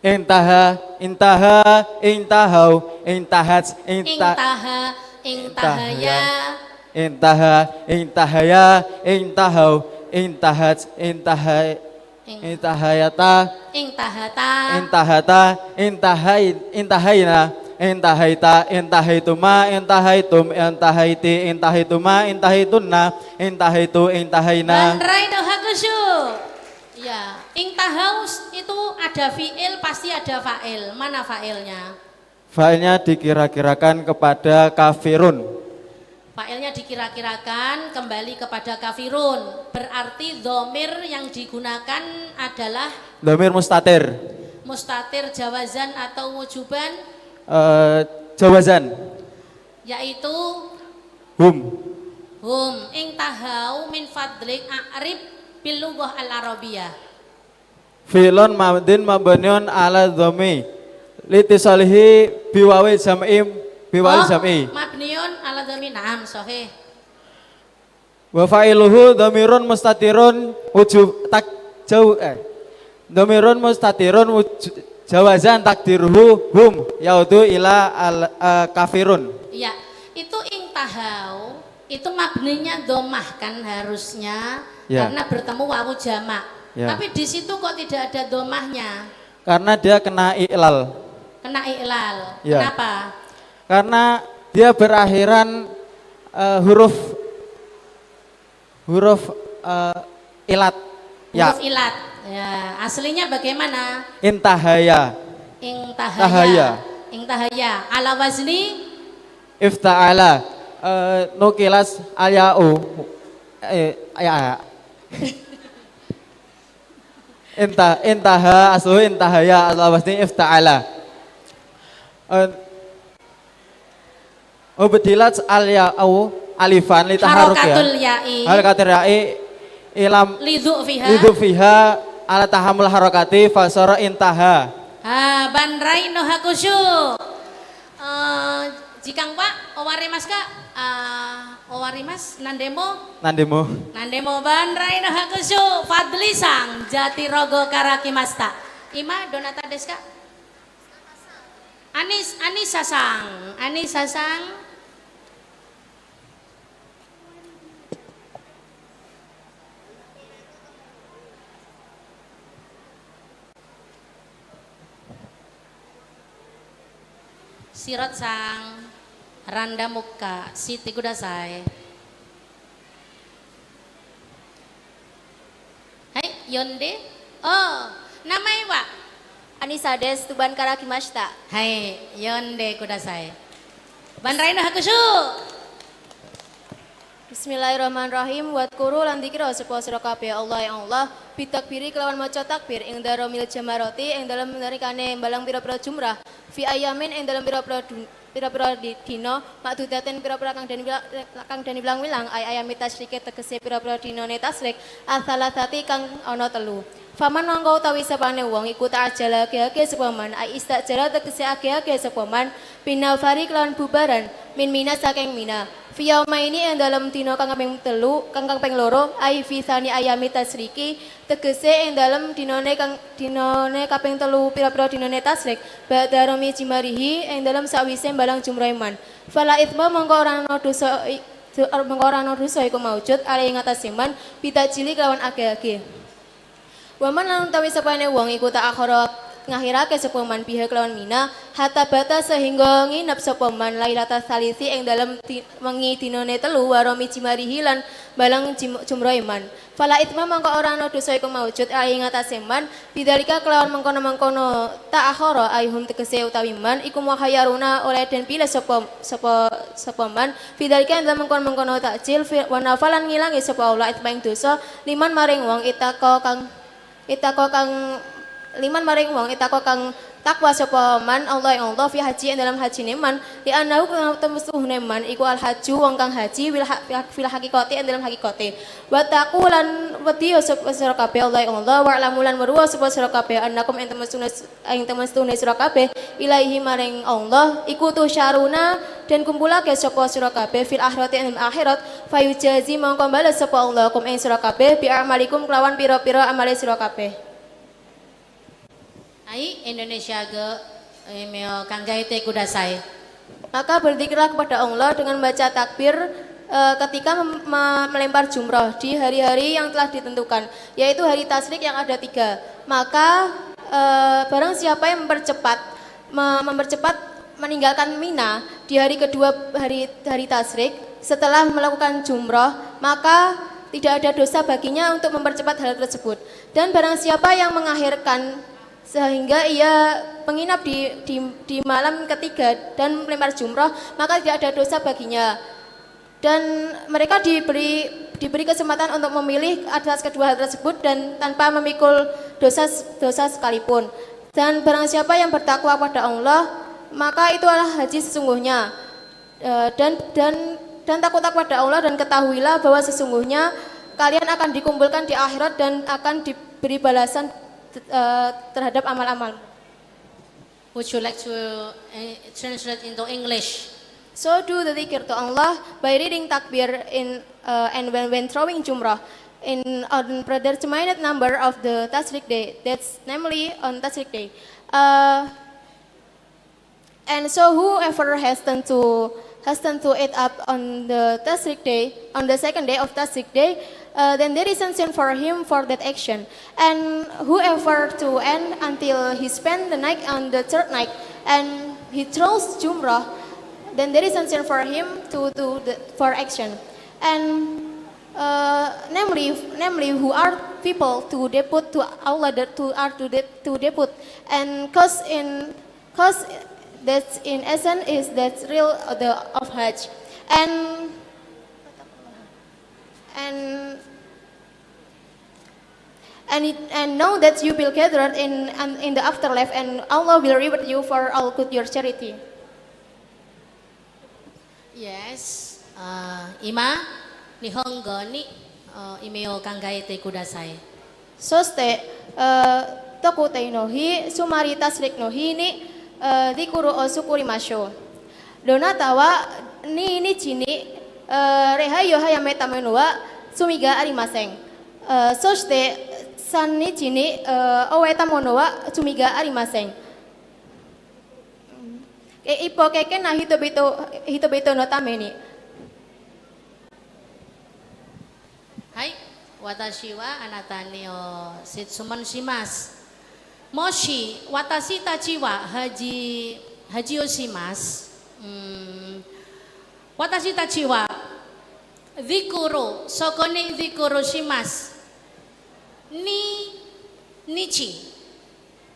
Intaha intahau intahat Ing taha ing tahaya intahaya intahau intahat intahayata ing tahata intahayna intahaita intahaituma intahaitum intahaiti intahaituma intahaitunna intahayna. Banraino hakushu. Ya, ing tahaus itu ada fi'il pasti ada fa'il. Mana fa'ilnya? Fa'ilnya dikira-kirakan kepada kafirun. Fa'ilnya dikira-kirakan kembali kepada kafirun. Berarti dhamir yang digunakan adalah Dhamir mustatir. mustatir jawazan atau wujuban, Jawazan. yaitu Hum. ing tahau min fadlik a'rib bil lughah al arabiyah. Fi'lun mabdin mabniun ala dhammi litisalihi biwawi jam'i biwali jam'i. Mabniun ala dhammi. Naam sahih. Wa fa'iluhu dhamirun mustatirun wujub tak jauh dhamirun mustatirun jawazan takdiruhu hum yaudu ila kafirun. Iya, itu ing tahau itu mabninya domah kan harusnya Ya. karena bertemu wawu jamak. Ya. Tapi di situ kok tidak ada domahnya, Karena dia kena i'lal. kena i'lal. Ya. Kenapa? Karena dia berakhiran huruf ilat. Ya. Huruf ilat. Ya, aslinya bagaimana? Intahaya. Ing Tahaya. tahaya. Ing tahaya. Ala wazni Ifta'ala nukilas alya'u ya. Intaha asluhu intahaya ala wasni ifta'ala. Ubdilat alya'u alifan li taharruk ya. harokatul ya'i Harakatul ya'i ilam lidhu fiha. lidu fiha ala tahamul harakati fasara intaha. Ha, banraino hakushu. Jikang Pak, owari Mas Kak, owari Mas, nandemo Nandemo banraino hakushu. Fadli sang jati rogo karaki masta. Ima donata deska. Anis sasang. Sirot sang randa muka siti kudasai. Hai Yonde. Oh, namai wa. Anissa des tuban karakimashita. Hai Yonde kudasai. Banraino hakushu. Bismillahirrahmanirrahim. Wadkuru lan dikira sapa sira kabeh Allah ya Allah bitakbiri kelawan maca takbir ing daromil jamaroti ing dalam narikane balang pira-pira jumrah fi ayamin ing dalam pira-pira dina makdudaten pira-pira kang den bilang-bilang ayami tasyrike tegese pira-pira dinane tasrik asalasati kang ana telu. Faman mangko utawi sapane wong iku ta'ajala age sapa man ai istajala tegese age sapa man binafari kelawan bubaran min mina saking mina Fiyauma ini yang dalam dino kang kaping telu, kang kaping loro, ai fisani ayami tasriki, tegese yang dalam dinone kaping telu pira-pira dinone tasrik, ba'da romi jimarihi yang dalam sawise balang jumraiman. Fala itma mongko ora ana dosa iku maujud ali ing atase man bitajili kelawan age-age. Waman lan utawi sapane wong iku tak akhara ngakhirake sapa man biha kelawan mina hatta bata sehingga nginep sapa man lailata salisi ing dalem wengi dinane telu waromi jimarihi lan balang jumroh iman fala itma mangko ora ana dosa iku maujud ing atase man bidzalika kelawan mengkono-mengkono tak akhara aihum tegese utawi man iku muhayyaruna oleh den pilih sapa man bidzalika ing mengkono-mengkono takjil wa nafalan ngilangi sapa Allah itma ing dosa liman maring wong itako kang takwa sapa man Allah yang Allah fi haji dalam haji neman di anahu kang temustuh neman iku al haju wong kang haji fil hakikati dalam hakikate wa taqulan wedi sira kabeh Allah yang Allah wa lamulan weruh sapa sira kabeh annakum ing temestune sira kabeh ilaahi maring Allah iku tu syaruna dan kumpulake sapa sira kabeh fil akhirati ing akhirat fayujazi mongko bales sapa Allah kum ing sira kabeh bi amalikum kelawan pira-pira amale sira kabeh. Ai Indonesia ge emeo kanggaite kudasai. Maka berzikirlah kepada Allah dengan baca takbir ketika melempar jumrah di hari-hari yang telah ditentukan, yaitu hari tasrik yang ada 3. Maka barang siapa yang mempercepat meninggalkan Mina di hari kedua hari tasrik setelah melakukan jumrah, maka tidak ada dosa baginya untuk mempercepat hal tersebut. Dan barang siapa yang mengakhirkan sehingga ia menginap di malam ketiga dan melempar jumrah, maka tidak ada dosa baginya. Dan mereka diberi kesempatan untuk memilih atas kedua hal tersebut dan tanpa memikul dosa sekalipun. Dan barang siapa yang bertakwa pada Allah, maka itu adalah haji sesungguhnya. Dan takutlah pada Allah dan ketahuilah bahwa sesungguhnya kalian akan dikumpulkan di akhirat dan akan diberi balasan terhadap amal-amal. Would you like to translate into English? So do the dhikr to Allah by reading takbir and when throwing jumrah on predetermined number of the tasrik day. That's namely on tasrik day. And so whoever has done to it up on the tasrik day, on the second day of tasrik day, then there is sanction for him for that action. And whoever to end until he spend the night on the third night and he throws jumrah, then there is sanction for him for action. And namely who are people to depute to Allah to depute, and cause that's in essence is that's real of Hajj. And know that you will gather in the afterlife, and Allah will reward you for all good your charity. Yes. Ima nihongo ni imeo kanggaite kudasai. Soste toku teinohi sumari tasrik no hi ni dikuru o sukuri masho. Donatawa ni chini rehayo hayame tamenua sumiga arimaseng. Soste san ni chini oweta monowa sumiga arimaseng. Ipo keke na hitobito no tame ni. Hai, watashi wa anatani o setsuman shimasu. Moshi watashi tachi wa haji o shimasu. Watashi tachi wa dhikuru soko ni dhikuru shimasu. Nichi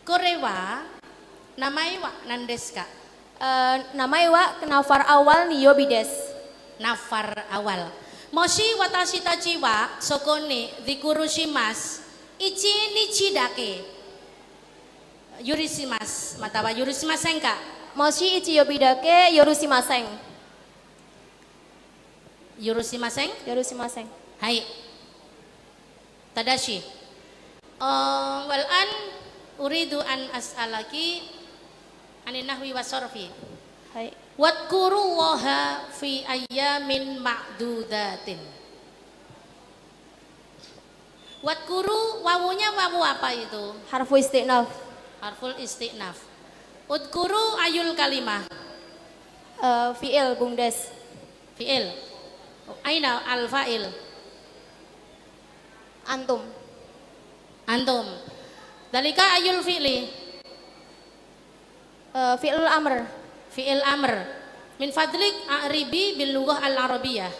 kore wa namai wa nandesu ka? Namai wa nafar awal niyobi desu. Nafar awal. Moshi watashi tachi wa sokone dikurushimasu ichi nichi dake. Yurishimasu matawa yurishimasen ka? Moshi ichi yobidake yorushimaseng. Yurishimasen? Yorushimaseng. Hai. Tadashi. Wal an uridu an as'alaki anin nahwi wasorfi. Hai. Wadkuru waha fi ayyamin ma'dudatin. Wadkuru wawunya wawu apa itu? Harfu istiqnaf. Harful istiqnaf. Udkuru ayul kalimah. Fi'il bungdes. Fi'il. Aina al fa'il. Antum. Antum. Dalika ayul fi'li. Fi'il amr. Fi'il amr. Min fadlik a'ribi bil lughah al arabiyah.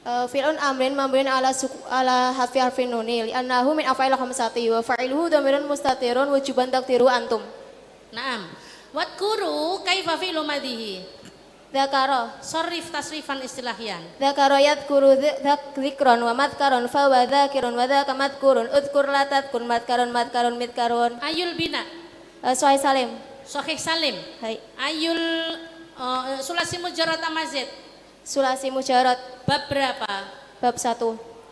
Fi'lun amrin mabniun ala hafi harfin nuni li'annahu min af'il khamsati wa fa'iluhu dhamirun mustatirun wujuban taqdiru antum. Naam. Wadkuru kaifa fi'lu madhihi. Dzakara. Sharif tasrifan istilahian. Dzakara yadhkuru dzikron wa madhkaron fa wa dzakirun wa dzaka madhkurun udhkur la tadhkur madhkaron midkarun. Ayul bina. Sahih Salim. Sahih Salim. Hai. Ayul sulasi mujarrad amazid. Sulasi mujarrad Bab berapa? bab 1.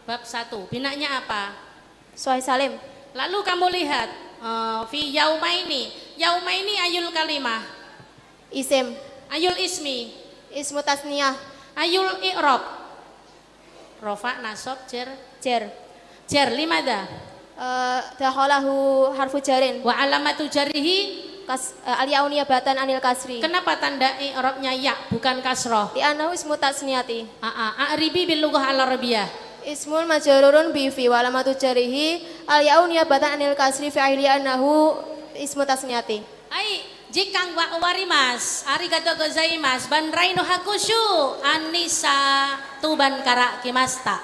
Bab 1. Binanya apa? Sahih Salim. Lalu kamu lihat fi yaumaini. Yaumaini ayul kalimah. Isim. Ayul ismi. Ismu tasniyah. Ayul i'rab. Rofa nasab jar. Jar. Jar limada. Dakhalahu harfu jarin. Wa alamatu jarihi. Aliyau niyabatan anil kasri. Kenapa tanda i'rabnya ya bukan kasroh? Di anahu ismu tasniyati. A'ribi bil lughah al arabiyah. Ismul majrurun bi fi wa alamatu jarihi aliyau niyabatan anil kasri fi ahli anahu ismu tasniyati. Ai jikang wa warimas arigato gozaimasu banraino hakushu anisa tuban kara kimasta.